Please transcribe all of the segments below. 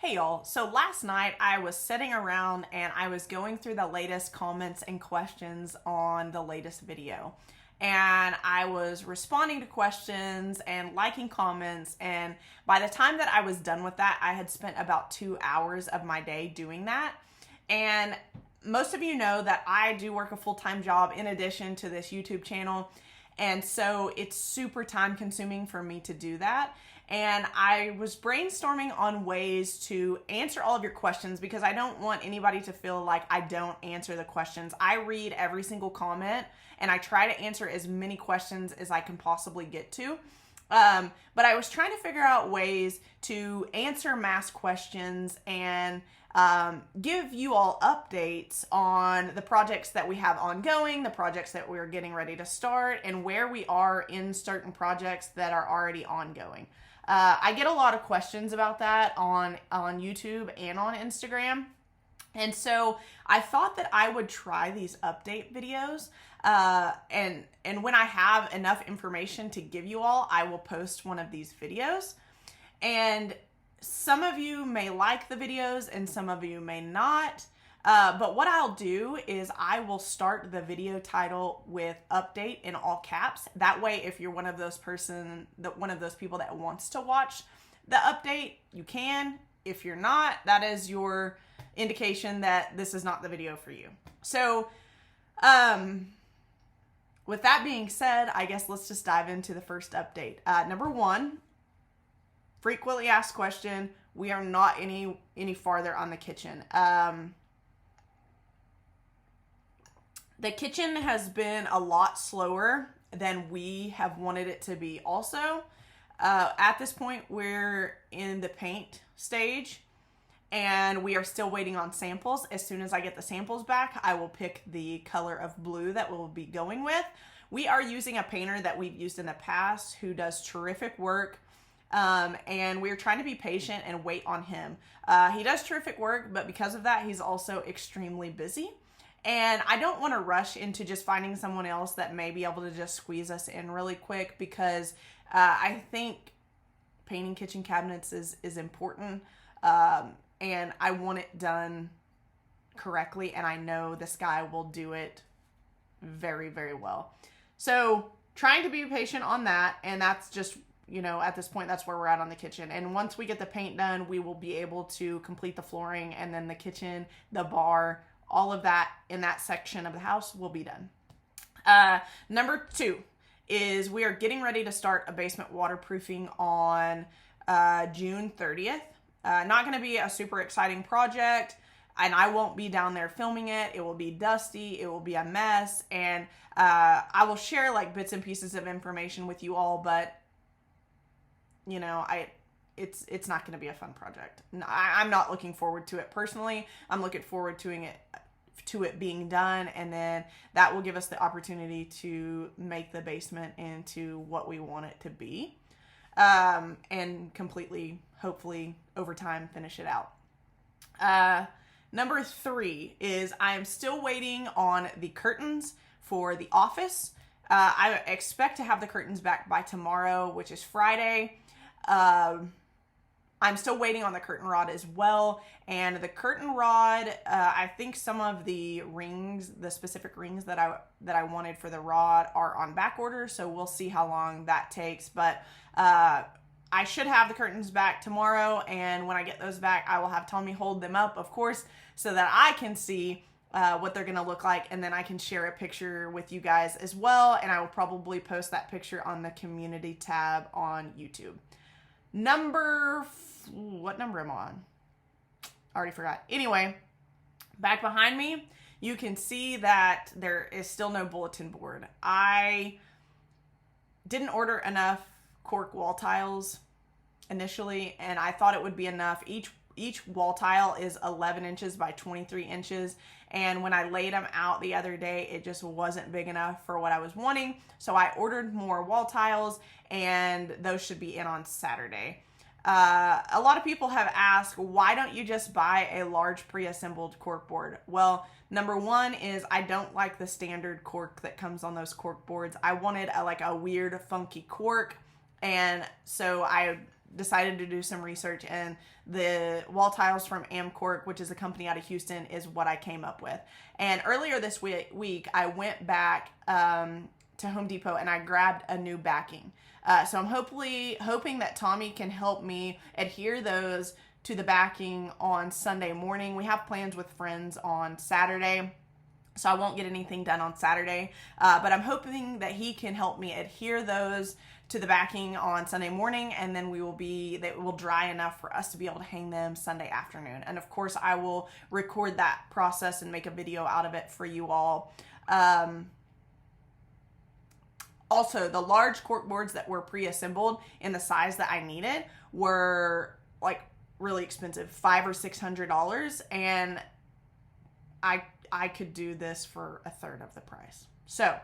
Hey y'all, so last night I was sitting around and I was going through the latest comments and questions on the latest video. And I was responding to questions and liking comments. And by the time that I was done with that, I had spent about 2 hours of my day doing that. And most of you know that I do work a full-time job in addition to this YouTube channel. And so it's super time consuming for me to do that. And I was brainstorming on ways to answer all of your questions because I don't want anybody to feel like I don't answer the questions. I read every single comment and I try to answer as many questions as I can possibly get to. But I was trying to figure out ways to answer mass questions and give you all updates on the projects that we have ongoing, the projects that we're getting ready to start, and where we are in certain projects that are already ongoing. I get a lot of questions about that on YouTube and on Instagram. And so I thought that I would try these update videos. And when I have enough information to give you all, I will post one of these videos. And some of you may like the videos and some of you may not. But what I'll do is I will start the video title with update in all caps. That way, if you're one of those people that wants to watch the update, you can. If you're not, that is your indication that this is not the video for you. So, with that being said, I guess let's just dive into the first update. Number one, frequently asked question. We are not any farther on the kitchen. The kitchen has been a lot slower than we have wanted it to be also. At this point, we're in the paint stage and we are still waiting on samples. As soon as I get the samples back, I will pick the color of blue that we'll be going with. We are using a painter that we've used in the past who does terrific work. And we're trying to be patient and wait on him. He does terrific work, but because of that, he's also extremely busy. And I don't want to rush into just finding someone else that may be able to just squeeze us in really quick because I think painting kitchen cabinets is important. And I want it done correctly. And I know this guy will do it very, very well. So trying to be patient on that. And that's just, at this point, that's where we're at on the kitchen. And once we get the paint done, we will be able to complete the flooring and then the kitchen, the bar, all of that in that section of the house will be done. Number two is we are getting ready to start a basement waterproofing on June 30th. Not going to be a super exciting project, and I won't be down there filming it. It will be dusty. It will be a mess, and I will share like bits and pieces of information with you all, but it's not going to be a fun project. I'm not looking forward to it personally. I'm looking forward to it being done, and then that will give us the opportunity to make the basement into what we want it to be, and completely, hopefully, over time, finish it out. Number three is I am still waiting on the curtains for the office. I expect to have the curtains back by tomorrow, which is Friday. I'm still waiting on the curtain rod as well. And the curtain rod, I think some of the rings, the specific rings that I wanted for the rod are on back order. So we'll see how long that takes. But I should have the curtains back tomorrow. And when I get those back, I will have Tommy hold them up, of course, so that I can see what they're going to look like. And then I can share a picture with you guys as well. And I will probably post that picture on the community tab on YouTube. What number am I on? I already forgot. Anyway, back behind me, you can see that there is still no bulletin board. I didn't order enough cork wall tiles initially, and I thought it would be enough. Each wall tile is 11 inches by 23 inches, and when I laid them out the other day, it just wasn't big enough for what I was wanting, so I ordered more wall tiles, and those should be in on Saturday. A lot of people have asked, why don't you just buy a large pre-assembled cork board? Well, number one is I don't like the standard cork that comes on those cork boards. I wanted a weird, funky cork, and so I decided to do some research, and the wall tiles from Amcork, which is a company out of Houston, is what I came up with. And earlier this week I went back to Home Depot and I grabbed a new backing. So I'm hoping that Tommy can help me adhere those to the backing on Sunday morning. We have plans with friends on Saturday, so I won't get anything done on Saturday, but I'm hoping that he can help me adhere those to the backing on Sunday morning, and then they will dry enough for us to be able to hang them Sunday afternoon. And of course, I will record that process and make a video out of it for you all. Also, the large cork boards that were pre-assembled in the size that I needed were like really expensive, $500 or $600, and I could do this for a third of the price. So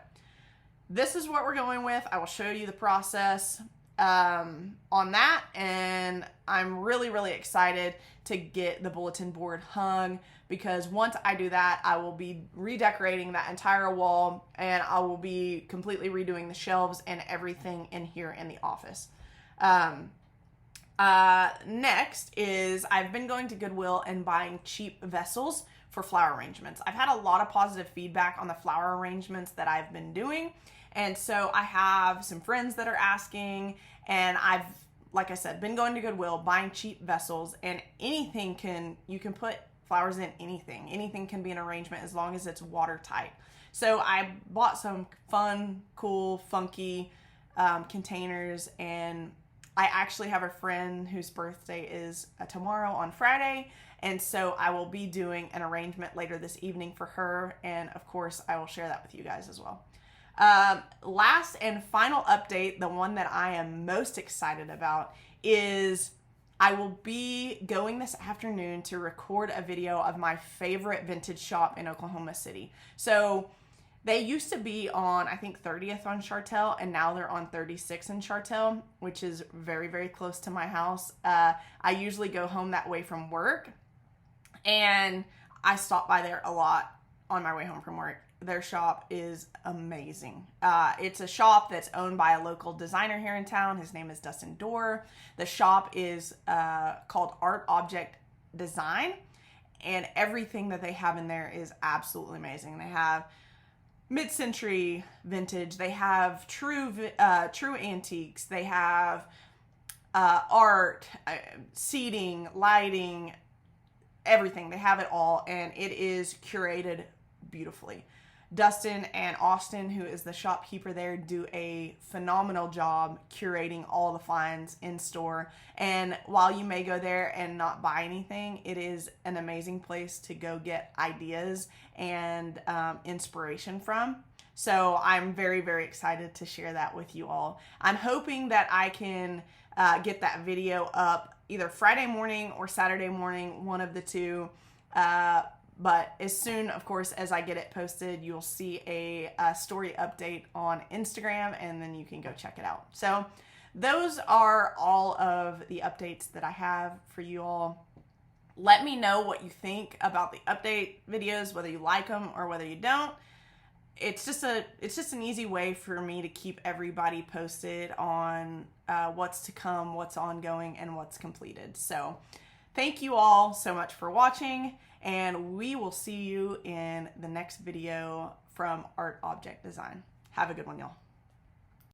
this is what we're going with. I will show you the process on that, and I'm really, really excited to get the bulletin board hung, because once I do that, I will be redecorating that entire wall, and I will be completely redoing the shelves and everything in here in the office. Next is I've been going to Goodwill and buying cheap vessels for flower arrangements. I've had a lot of positive feedback on the flower arrangements that I've been doing, and so I have some friends that are asking, and I've, like I said, been going to Goodwill buying cheap vessels, and you can put flowers in anything. Anything can be an arrangement as long as it's watertight. So I bought some fun, cool, funky containers, and I actually have a friend whose birthday is tomorrow on Friday, and so I will be doing an arrangement later this evening for her, and of course I will share that with you guys as well. Last and final update, the one that I am most excited about, is I will be going this afternoon to record a video of my favorite vintage shop in Oklahoma City. So they used to be on, I think, 30th on Chartel, and now they're on 36 in Chartel, which is very, very close to my house. I usually go home that way from work, and I stop by there a lot on my way home from work. Their shop is amazing. It's a shop that's owned by a local designer here in town. His name is Dustin Dorr. The shop is called Art Object Design, and everything that they have in there is absolutely amazing. They have mid-century vintage. They have true antiques. They have art, seating, lighting, everything. They have it all, and it is curated beautifully. Dustin and Austin, who is the shopkeeper there, do a phenomenal job curating all the finds in store. And while you may go there and not buy anything, it is an amazing place to go get ideas and inspiration from. So I'm very, very excited to share that with you all. I'm hoping that I can get that video up either Friday morning or Saturday morning, one of the two. But as soon, of course, as I get it posted, you'll see a story update on Instagram, and then you can go check it out. So those are all of the updates that I have for you all. Let me know what you think about the update videos, whether you like them or whether you don't. It's just an easy way for me to keep everybody posted on what's to come, what's ongoing, and what's completed. So thank you all so much for watching, and we will see you in the next video from Art Object Design. Have a good one, y'all.